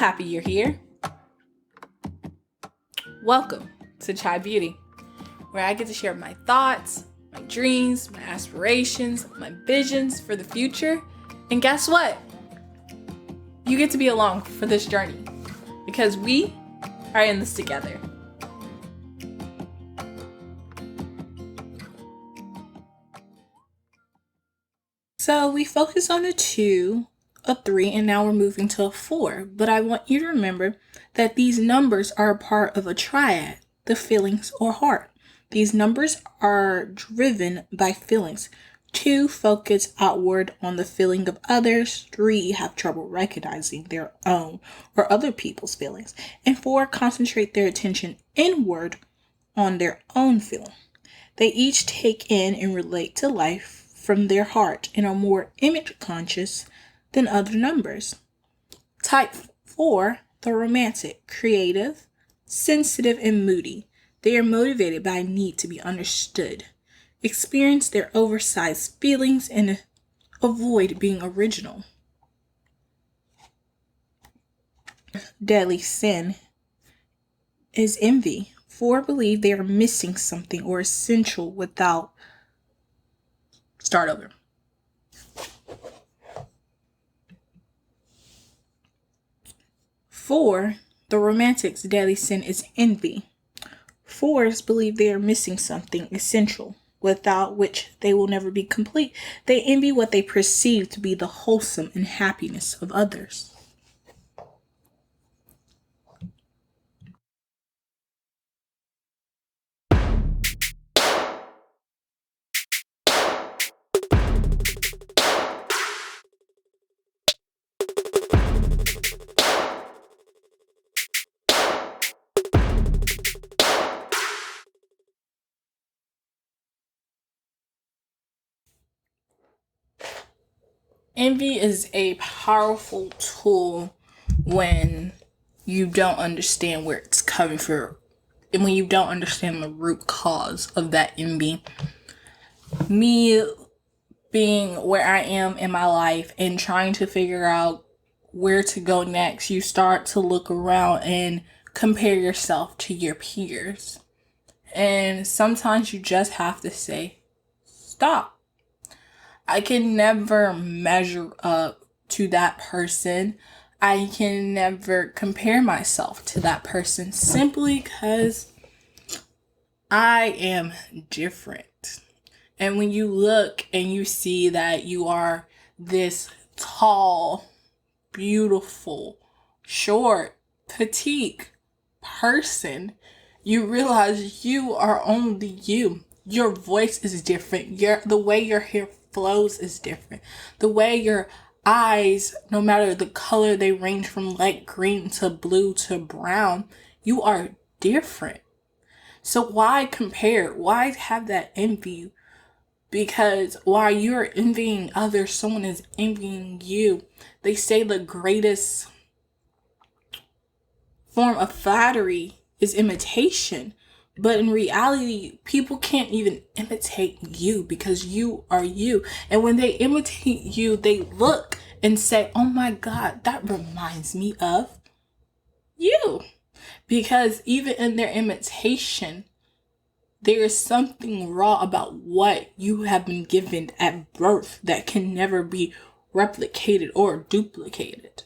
happy you're here. Welcome to Chai Beauty, where I get to share my thoughts, my dreams, my aspirations, my visions for the future. And guess what? You get to be along for this journey because we are in this together. So we focused on a 2, a 3, and now we're moving to a 4. But I want you to remember that these numbers are a part of a triad, the feelings or heart. These numbers are driven by feelings. 2 focus outward on the feeling of others. 3 have trouble recognizing their own or other people's feelings. And 4 concentrate their attention inward on their own feeling. They each take in and relate to life from their heart and are more image conscious than other numbers. Type 4, the romantic, creative, sensitive, and moody. They are motivated by a need to be understood, experience their oversized feelings, and avoid being original. Deadly sin is envy. 4 believe they are missing something or essential without. Start over. 4, the romantic's deadly sin is envy. 4s believe they are missing something essential, without which they will never be complete. They envy what they perceive to be the wholesome and happiness of others. Envy is a powerful tool when you don't understand where it's coming from and when you don't understand the root cause of that envy. Me being where I am in my life and trying to figure out where to go next, you start to look around and compare yourself to your peers. And sometimes you just have to say, stop. I can never measure up to that person. I can never compare myself to that person simply because I am different. And when you look and you see that you are this tall, beautiful, short, petite person, you realize you are only you. Your voice is different. The way your hair flows is different. The way your eyes, no matter the color, they range from light green to blue to brown. You are different. So why compare? Why have that envy? Because while you're envying others, someone is envying you. They say the greatest form of flattery is imitation. But in reality, people can't even imitate you because you are you. And when they imitate you, they look and say, oh my God, that reminds me of you. Because even in their imitation, there is something raw about what you have been given at birth that can never be replicated or duplicated.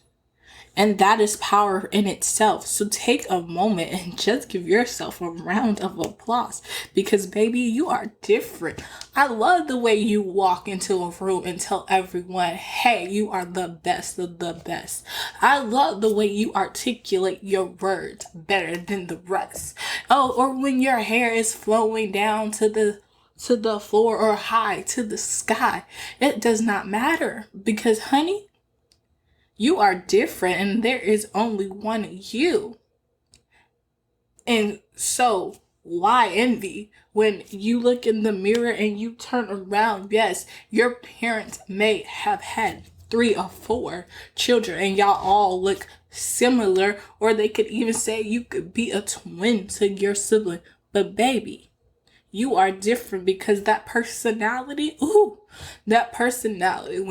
And that is power in itself. So take a moment and just give yourself a round of applause because, baby, you are different. I love the way you walk into a room and tell everyone, hey, you are the best of the best. I love the way you articulate your words better than the rest. Oh, or when your hair is flowing down to the floor or high to the sky. It does not matter because, honey, you are different and there is only one you. And so why envy when you look in the mirror and you turn around? Yes, your parents may have had 3 or 4 children and y'all all look similar, or they could even say you could be a twin to your sibling. But baby, you are different because that personality, when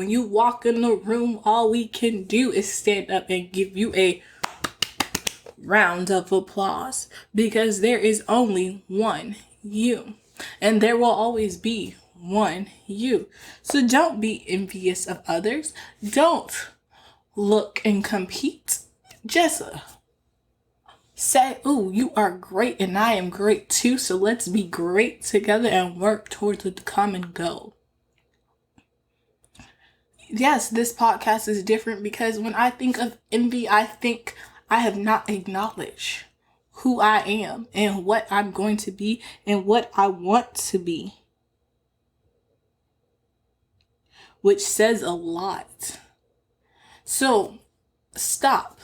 you walk in the room, all we can do is stand up and give you a round of applause, because there is only one you, and there will always be one you. So don't be envious of others. Don't look and compete. Just say, ooh, you are great and I am great too, so let's be great together and work towards the common goal. Yes, this podcast is different because when I think of envy, I think I have not acknowledged who I am and what I'm going to be and what I want to be, which says a lot. So stop.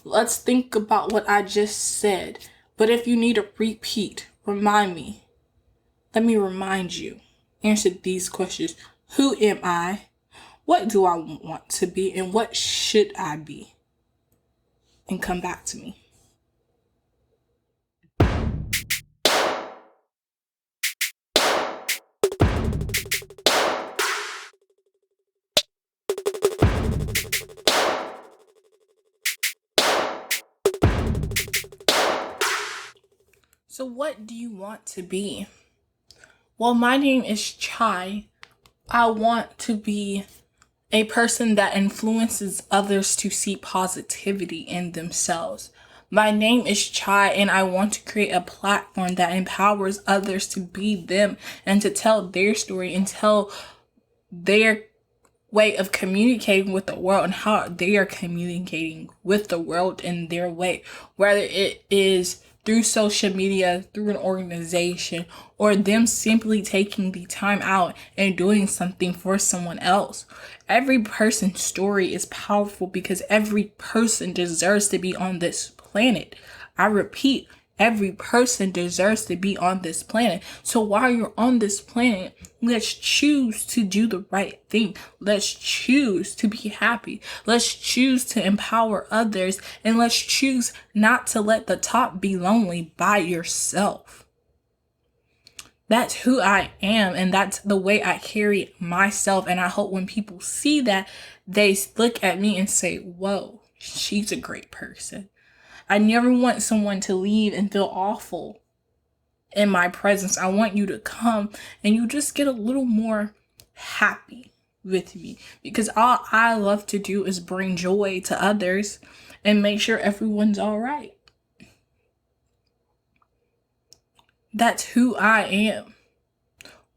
Let's think about what I just said. But if you need a repeat, remind me. Let me remind you. Answer these questions. Who am I? What do I want to be? And what should I be? And come back to me. So what do you want to be? Well, my name is Chai. I want to be a person that influences others to see positivity in themselves. My name is Chai, and I want to create a platform that empowers others to be them and to tell their story and tell their way of communicating with the world and how they are communicating with the world in their way, whether it is through social media, through an organization, or them simply taking the time out and doing something for someone else. Every person's story is powerful because every person deserves to be on this planet. I repeat, every person deserves to be on this planet. So while you're on this planet, let's choose to do the right thing. Let's choose to be happy. Let's choose to empower others. And let's choose not to let the top be lonely by yourself. That's who I am, and that's the way I carry myself. And I hope when people see that, they look at me and say, whoa, she's a great person. I never want someone to leave and feel awful in my presence. I want you to come and you just get a little more happy with me, because all I love to do is bring joy to others and make sure everyone's all right. That's who I am.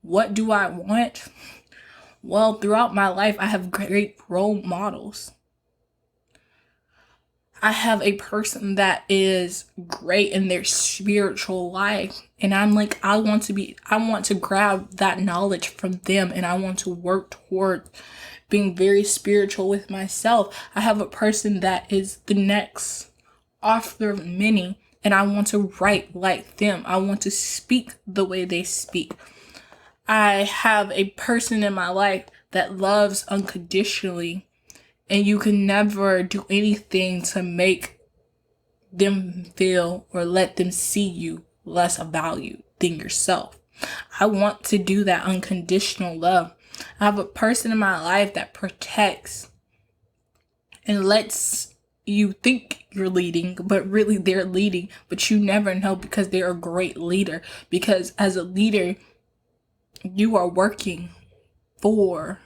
What do I want? Well, throughout my life, I have great role models. I have a person that is great in their spiritual life. And I'm like, I want to grab that knowledge from them, and I want to work toward being very spiritual with myself. I have a person that is the next author of many, and I want to write like them. I want to speak the way they speak. I have a person in my life that loves unconditionally, and you can never do anything to make them feel or let them see you less of value than yourself. I want to do that unconditional love. I have a person in my life that protects and lets you think you're leading, but really they're leading, but you never know because they're a great leader. Because as a leader, you are working for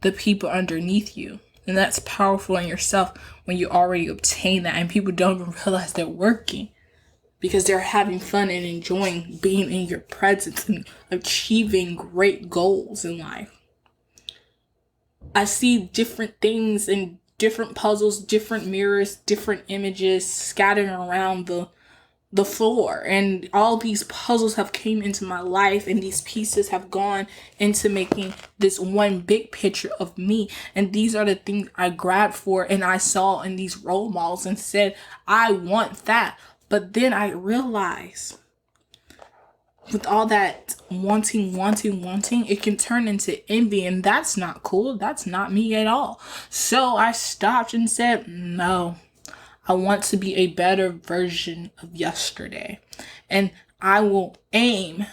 the people underneath you. And that's powerful in yourself when you already obtain that, and people don't even realize they're working because they're having fun and enjoying being in your presence and achieving great goals in life. I see different things and different puzzles, different mirrors, different images scattered around the floor, and all these puzzles have came into my life, and these pieces have gone into making this one big picture of me. And these are the things I grabbed for and I saw in these role models and said, I want that. But then I realized with all that wanting, it can turn into envy, and that's not cool. That's not me at all. So I stopped and said, no, I want to be a better version of yesterday. And I will aim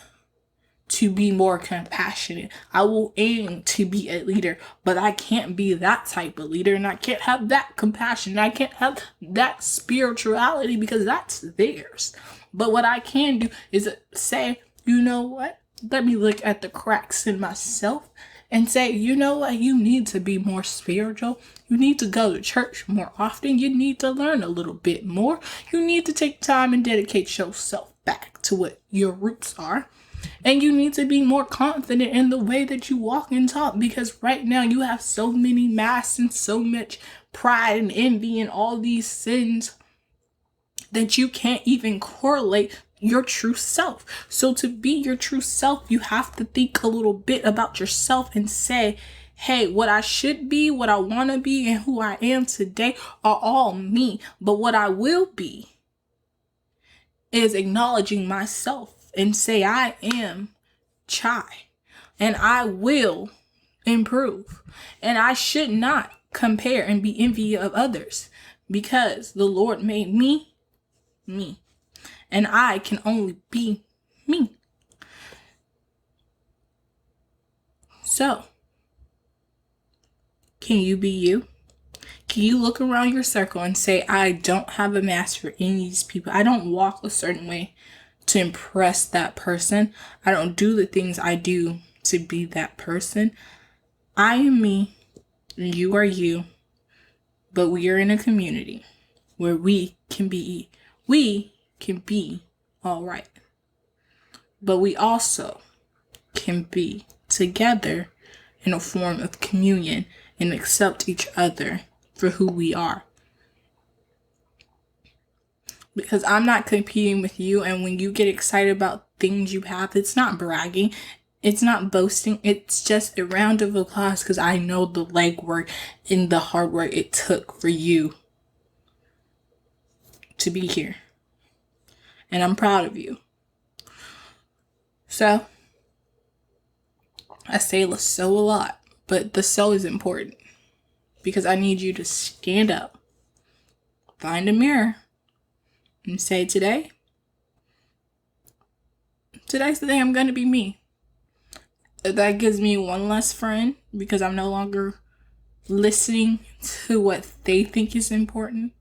to be more compassionate. I will aim to be a leader, but I can't be that type of leader, and I can't have that compassion. I can't have that spirituality because that's theirs. But what I can do is say, you know what? Let me look at the cracks in myself and say, you know what? You need to be more spiritual. You need to go to church more often. You need to learn a little bit more. You need to take time and dedicate yourself back to what your roots are. And you need to be more confident in the way that you walk and talk, because right now you have so many masks and so much pride and envy and all these sins that you can't even correlate your true self. So to be your true self, you have to think a little bit about yourself and say, hey, what I should be, what I want to be, and who I am today are all me. But what I will be is acknowledging myself and say, I am Chai, and I will improve. And I should not compare and be envious of others, because the Lord made me. And I can only be me. So, can you be you? Can you look around your circle and say, I don't have a mask for any of these people. I don't walk a certain way to impress that person. I don't do the things I do to be that person. I am me, and you are you. But we are in a community where we can be all right. But we also can be together in a form of communion and accept each other for who we are. Because I'm not competing with you, and when you get excited about things you have, it's not bragging, it's not boasting, it's just a round of applause, because I know the legwork and the hard work it took for you to be here. And I'm proud of you. So, I say let's sew a lot, but the sew is important, because I need you to stand up, find a mirror, and say, today's the day I'm going to be me. That gives me one less friend, because I'm no longer listening to what they think is important.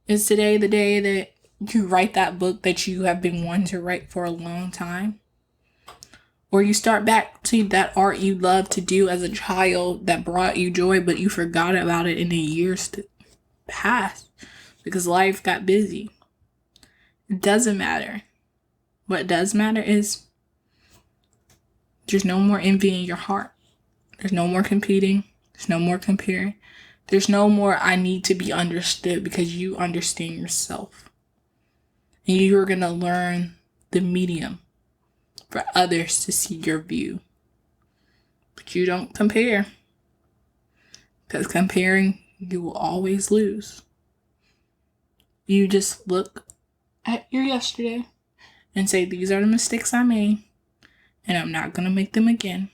Is today the day that you write that book that you have been wanting to write for a long time? Or you start back to that art you loved to do as a child that brought you joy, but you forgot about it in the years that passed because life got busy. It doesn't matter. What does matter is there's no more envy in your heart. There's no more competing. There's no more comparing. There's no more I need to be understood, because you understand yourself. And you're going to learn the medium for others to see your view. But you don't compare. Because comparing, you will always lose. You just look at your yesterday and say, these are the mistakes I made, and I'm not going to make them again.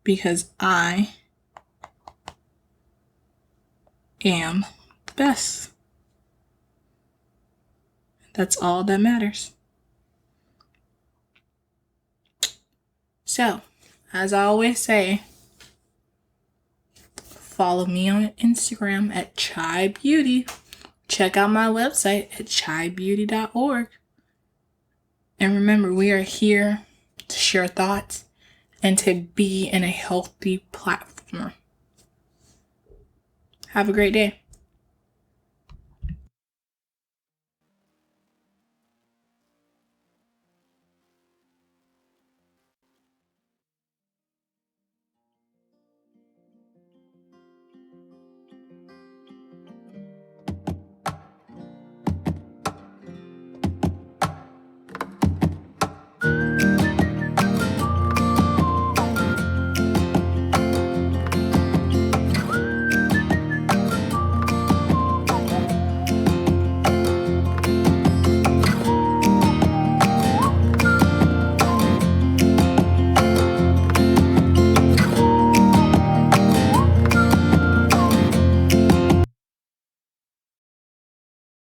Because I am the best. That's all that matters. So, as I always say, follow me on Instagram at Chai Beauty. Check out my website at chaibeauty.org. And remember, we are here to share thoughts and to be in a healthy platform. Have a great day.